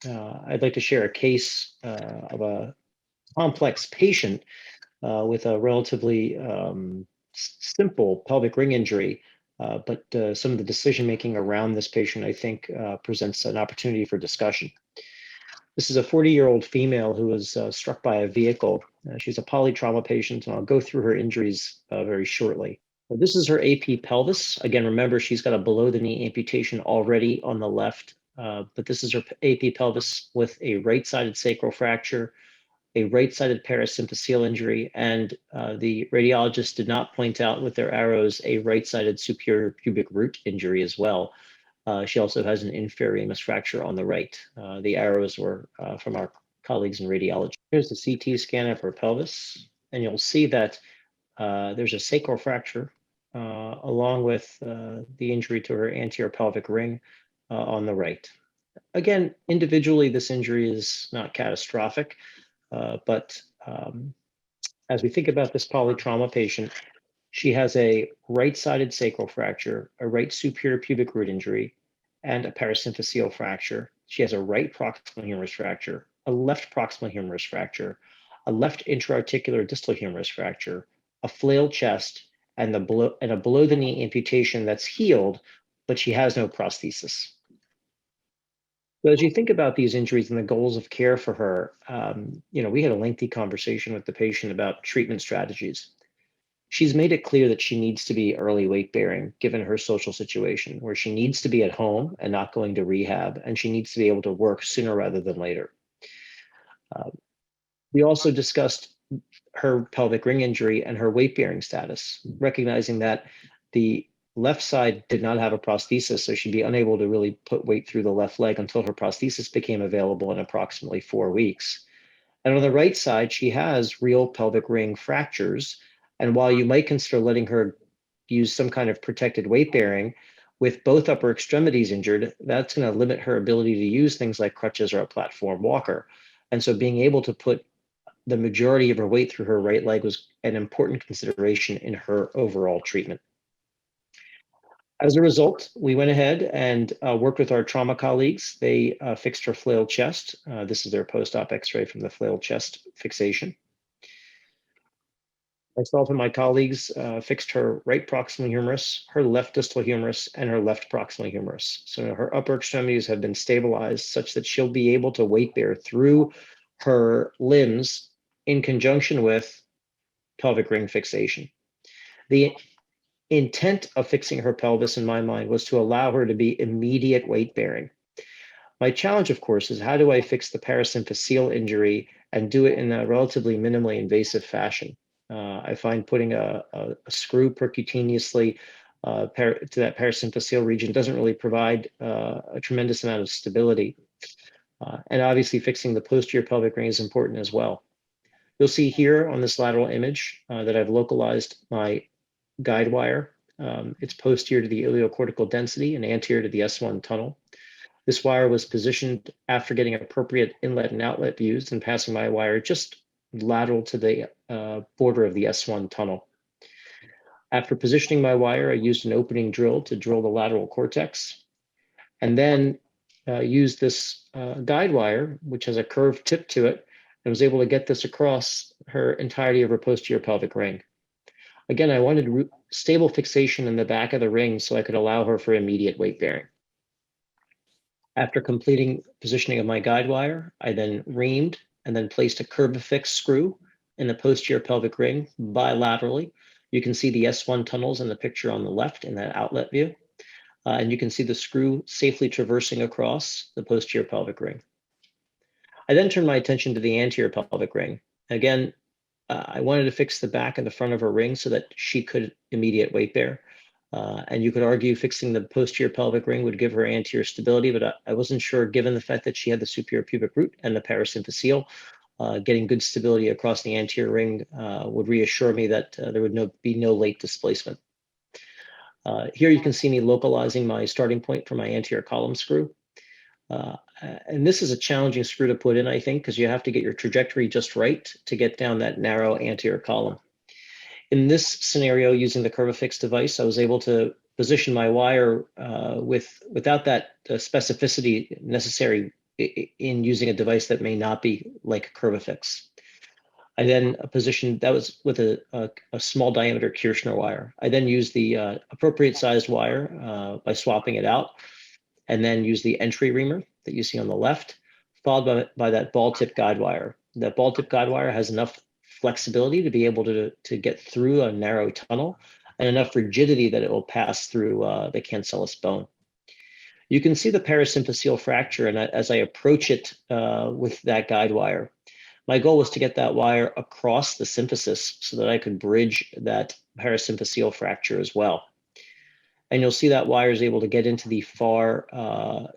I'd like to share a case of a complex patient with a relatively simple pelvic ring injury, but some of the decision-making around this patient, I think, presents an opportunity for discussion. This is a 40-year-old female who was struck by a vehicle. She's a polytrauma patient, and I'll go through her injuries very shortly. This is her AP pelvis. Again, remember, she's got a below-the-knee amputation already on the left, but this is her AP pelvis with a right-sided sacral fracture, a right-sided parasymphyseal injury, and the radiologist did not point out with their arrows a right-sided superior pubic root injury as well. She also has an inferior ramus fracture on the right. The arrows were from our colleagues in radiology. Here's the CT scan of her pelvis, and you'll see that there's a sacral fracture along with the injury to her anterior pelvic ring on the right. Again, individually, this injury is not catastrophic, but as we think about this polytrauma patient, she has a right-sided sacral fracture, a right superior pubic root injury, and a parasymphyseal fracture. She has a right proximal humerus fracture, a left proximal humerus fracture, a left intra-articular distal humerus fracture, a flail chest, and a below-the-knee amputation that's healed, but she has no prosthesis. So as you think about these injuries and the goals of care for her, we had a lengthy conversation with the patient about treatment strategies. She's made it clear that she needs to be early weight bearing given her social situation, where she needs to be at home and not going to rehab, and she needs to be able to work sooner rather than later. We also discussed her pelvic ring injury and her weight bearing status, recognizing that the left side did not have a prosthesis, so she'd be unable to really put weight through the left leg until her prosthesis became available in approximately 4 weeks. And on the right side, she has real pelvic ring fractures. And while you might consider letting her use some kind of protected weight bearing, with both upper extremities injured, that's going to limit her ability to use things like crutches or a platform walker. And so being able to put the majority of her weight through her right leg was an important consideration in her overall treatment. As a result, we went ahead and worked with our trauma colleagues. They fixed her flail chest. This is their post-op x-ray from the flail chest fixation. Myself and my colleagues fixed her right proximal humerus, her left distal humerus, and her left proximal humerus. So her upper extremities have been stabilized such that she'll be able to weight bear through her limbs in conjunction with pelvic ring fixation. The intent of fixing her pelvis, in my mind, was to allow her to be immediate weight bearing. My challenge, of course, is how do I fix the parasymphyseal injury and do it in a relatively minimally invasive fashion? I find putting a screw percutaneously to that parasymphyseal region doesn't really provide a tremendous amount of stability. And obviously fixing the posterior pelvic ring is important as well. You'll see here on this lateral image that I've localized my guide wire. It's posterior to the iliocortical density and anterior to the S1 tunnel. This wire was positioned after getting appropriate inlet and outlet views and passing my wire just lateral to the border of the S1 tunnel. After positioning my wire, I used an opening drill to drill the lateral cortex, and then used this guide wire, which has a curved tip to it, and was able to get this across her entirety of her posterior pelvic ring. Again, I wanted stable fixation in the back of the ring so I could allow her for immediate weight bearing. After completing positioning of my guide wire, I then reamed and then placed a CurvaFix screw in the posterior pelvic ring bilaterally. You can see the S1 tunnels in the picture on the left in that outlet view. And you can see the screw safely traversing across the posterior pelvic ring. I then turned my attention to the anterior pelvic ring. Again, I wanted to fix the back and the front of her ring so that she could immediate weight bear. And you could argue fixing the posterior pelvic ring would give her anterior stability, but I wasn't sure, given the fact that she had the superior pubic root and the parasymphyseal, getting good stability across the anterior ring would reassure me that there would be no late displacement. Here you can see me localizing my starting point for my anterior column screw. And this is a challenging screw to put in, I think, because you have to get your trajectory just right to get down that narrow anterior column. In this scenario, using the CurvaFix device, I was able to position my wire without that specificity necessary in using a device that may not be like CurvaFix. I then positioned, that was with a small diameter Kirschner wire. I then used the appropriate sized wire by swapping it out, and then use the entry reamer that you see on the left, followed by that ball tip guide wire. That ball tip guide wire has enough flexibility to be able to get through a narrow tunnel, and enough rigidity that it will pass through the cancellous bone. You can see the parasymphyseal fracture, and as I approach it with that guide wire, my goal was to get that wire across the symphysis so that I could bridge that parasymphyseal fracture as well. And you'll see that wire is able to get into the far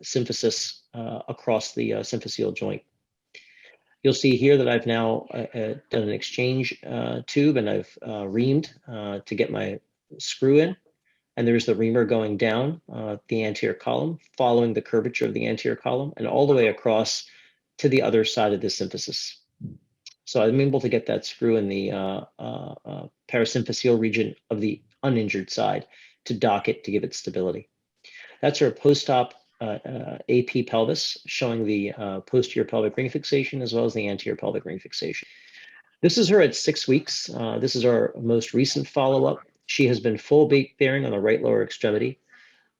symphysis across the symphyseal joint. You'll see here that I've now done an exchange tube, and I've reamed to get my screw in. And there's the reamer going down the anterior column, following the curvature of the anterior column, and all the way across to the other side of the symphysis. So I'm able to get that screw in the parasymphyseal region of the uninjured side to dock it to give it stability. That's our post-op AP pelvis, showing the posterior pelvic ring fixation as well as the anterior pelvic ring fixation. This is her at 6 weeks. This is our most recent follow-up. She has been full weight bearing on the right lower extremity.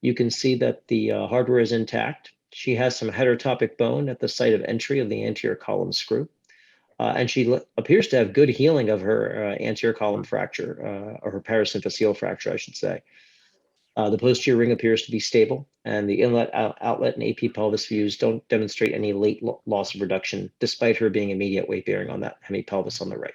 You can see that the hardware is intact. She has some heterotopic bone at the site of entry of the anterior column screw. And she appears to have good healing of her anterior column fracture, or her parasymphyseal fracture, I should say. The posterior ring appears to be stable, and the inlet, outlet, and AP pelvis views don't demonstrate any late loss of reduction, despite her being immediate weight bearing on that hemipelvis on the right.